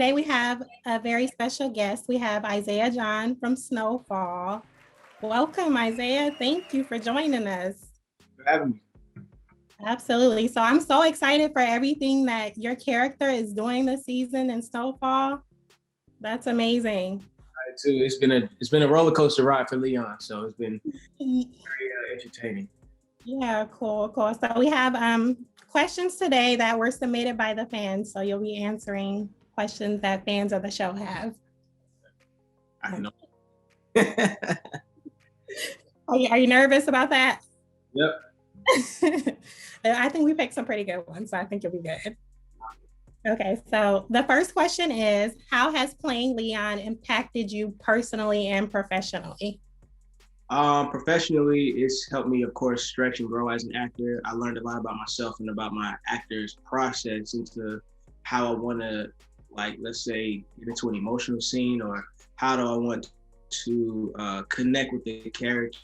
today we have a very special guest. We have Isaiah John from Snowfall. Welcome, Isaiah. Thank you for joining us. For having me. Absolutely. So I'm so excited for everything that your character is doing this season in Snowfall. That's amazing. Too. It's been a roller coaster ride for Leon, so it's been very entertaining. Yeah, cool. So we have questions today that were submitted by the fans. So you'll be answering questions that fans of the show have. I know. Are you nervous about that? Yep. I think we picked some pretty good ones, so I think you'll be good. Okay, so the first question is, how has playing Leon impacted you personally and professionally? Professionally, it's helped me, of course, stretch and grow as an actor. I learned a lot about myself and about my actor's process into how I want to, like, let's say, get into an emotional scene, or how do I want to connect with the characters,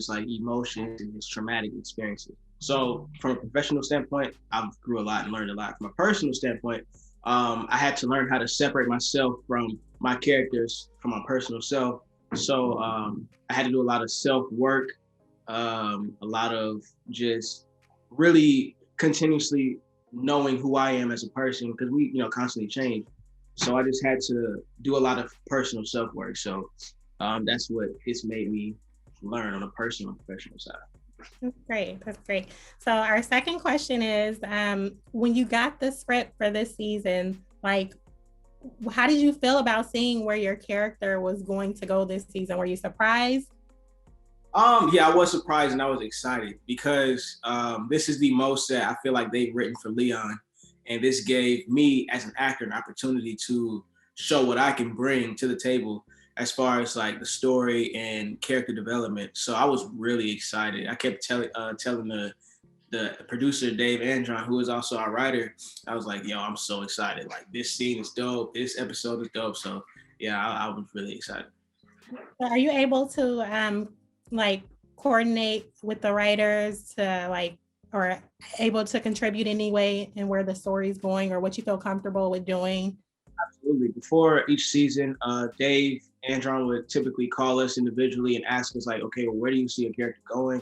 like emotions and his traumatic experiences. So from a professional standpoint, I grew a lot and learned a lot. From a personal standpoint, I had to learn how to separate myself from my characters, from my personal self. So I had to do a lot of self-work, a lot of just really continuously knowing who I am as a person, because we, constantly change. So I just had to do a lot of personal self-work. So that's what it's made me learn on a personal and professional side. That's great. That's great. So our second question is, when you got the script for this season, like, how did you feel about seeing where your character was going to go this season? Were you surprised? Yeah, I was surprised and I was excited because this is the most that I feel like they've written for Leon. And this gave me as an actor an opportunity to show what I can bring to the table as far as like the story and character development. So I was really excited. I kept telling the producer Dave Andron, who is also our writer, I was like, yo, I'm so excited. Like, this scene is dope. This episode is dope. So yeah, I was really excited. Are you able to like coordinate with the writers to like, or able to contribute anyway in where the story's going or what you feel comfortable with doing? Absolutely. Before each season, Dave Andron would typically call us individually and ask us like, okay, well, where do you see a character going?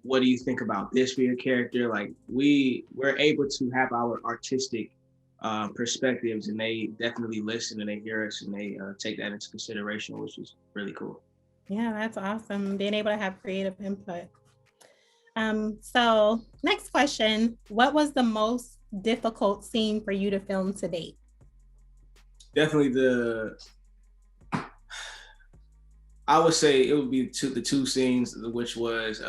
What do you think about this for your character? Like, we're able to have our artistic perspectives, and they definitely listen and they hear us and they take that into consideration, which is really cool. Yeah, that's awesome. Being able to have creative input. So next question, what was the most difficult scene for you to film to date? Definitely I would say it would be the two scenes, which was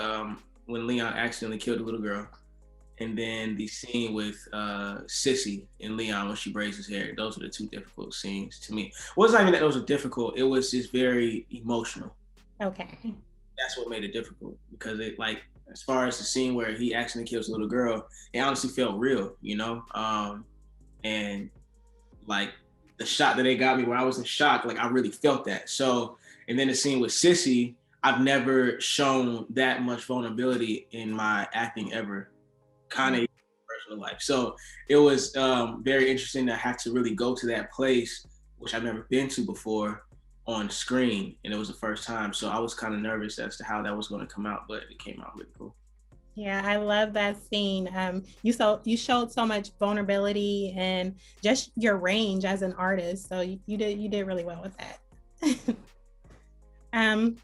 when Leon accidentally killed a little girl, and then the scene with Sissy and Leon when she braids his hair. Those are the two difficult scenes to me. It wasn't even that those were difficult. It was just very emotional. Okay. That's what made it difficult, because it, like, as far as the scene where he accidentally kills a little girl, it honestly felt real, and like the shot that they got me where I was in shock, like I really felt that. So, and then the scene with Sissy, I've never shown that much vulnerability in my acting ever, kind of personal life. So it was very interesting to have to really go to that place, which I've never been to before, on screen, and it was the first time. So I was kind of nervous as to how that was going to come out, but it came out really cool. Yeah, I love that scene. You showed so much vulnerability and just your range as an artist. So you did really well with that. um,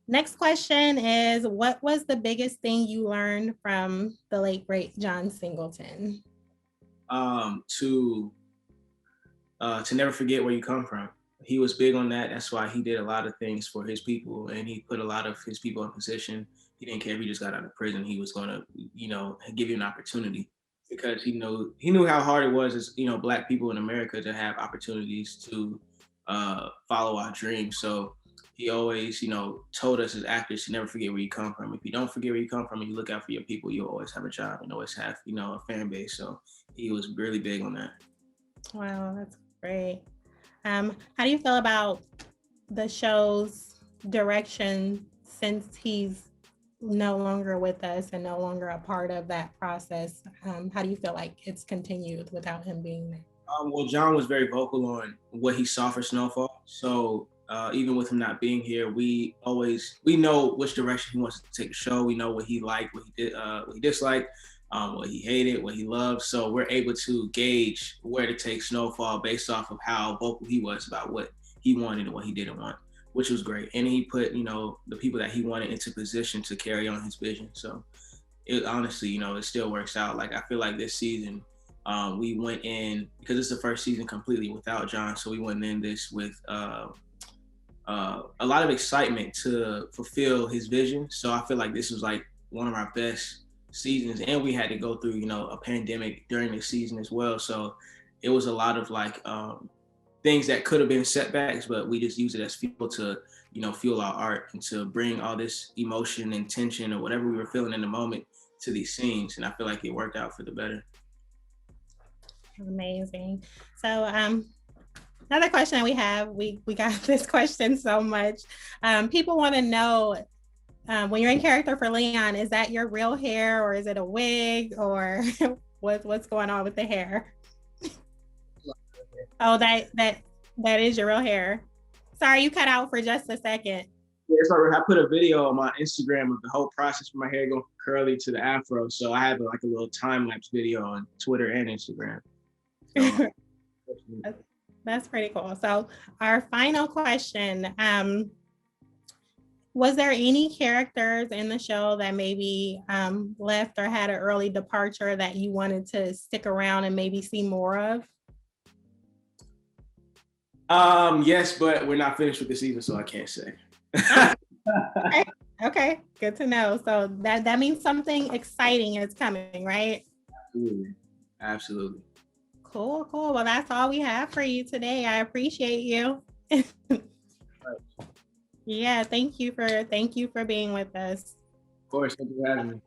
Next question is, what was the biggest thing you learned from the late great John Singleton? To never forget where you come from. He was big on that. That's why he did a lot of things for his people, and he put a lot of his people in position. He didn't care if he just got out of prison. He was going to, give you an opportunity, because he knew how hard it was as, Black people in America to have opportunities to follow our dreams. So he always, told us as actors to never forget where you come from. If you don't forget where you come from and you look out for your people, you'll always have a job and always have, a fan base. So he was really big on that. Wow, that's great. How do you feel about the show's direction since he's no longer with us and no longer a part of that process? How do you feel like it's continued without him being there? Well, John was very vocal on what he saw for Snowfall. So even with him not being here, we know which direction he wants to take the show. We know what he liked, what he disliked, what he hated, what he loved. So we're able to gauge where to take Snowfall based off of how vocal he was about what he wanted and what he didn't want, which was great. And he put, the people that he wanted into position to carry on his vision. So it honestly, it still works out. Like I feel like this season, we went in because it's the first season completely without John, so we went in this with a lot of excitement to fulfill his vision. So I feel like this was like one of our best seasons, and we had to go through a pandemic during the season as well. So it was a lot of like things that could have been setbacks, but we just use it as fuel to fuel our art and to bring all this emotion and tension or whatever we were feeling in the moment to these scenes. And I feel like it worked out for the better. Amazing. So another question that we have, we got this question so much. People want to know, when you're in character for Leon, is that your real hair or is it a wig, or what's going on with the hair? Oh, that is your real hair. Sorry, you cut out for just a second. Yeah, so I put a video on my Instagram of the whole process for my hair going from curly to the afro. So I have like a little time lapse video on Twitter and Instagram. So, that's pretty cool. So our final question, was there any characters in the show that maybe left or had an early departure that you wanted to stick around and maybe see more of? Yes, but we're not finished with the season, so I can't say. Okay, good to know. So that means something exciting is coming, right? Absolutely. Cool. Well, that's all we have for you today. I appreciate you. Yeah, thank you for being with us. Of course, thank you for having me.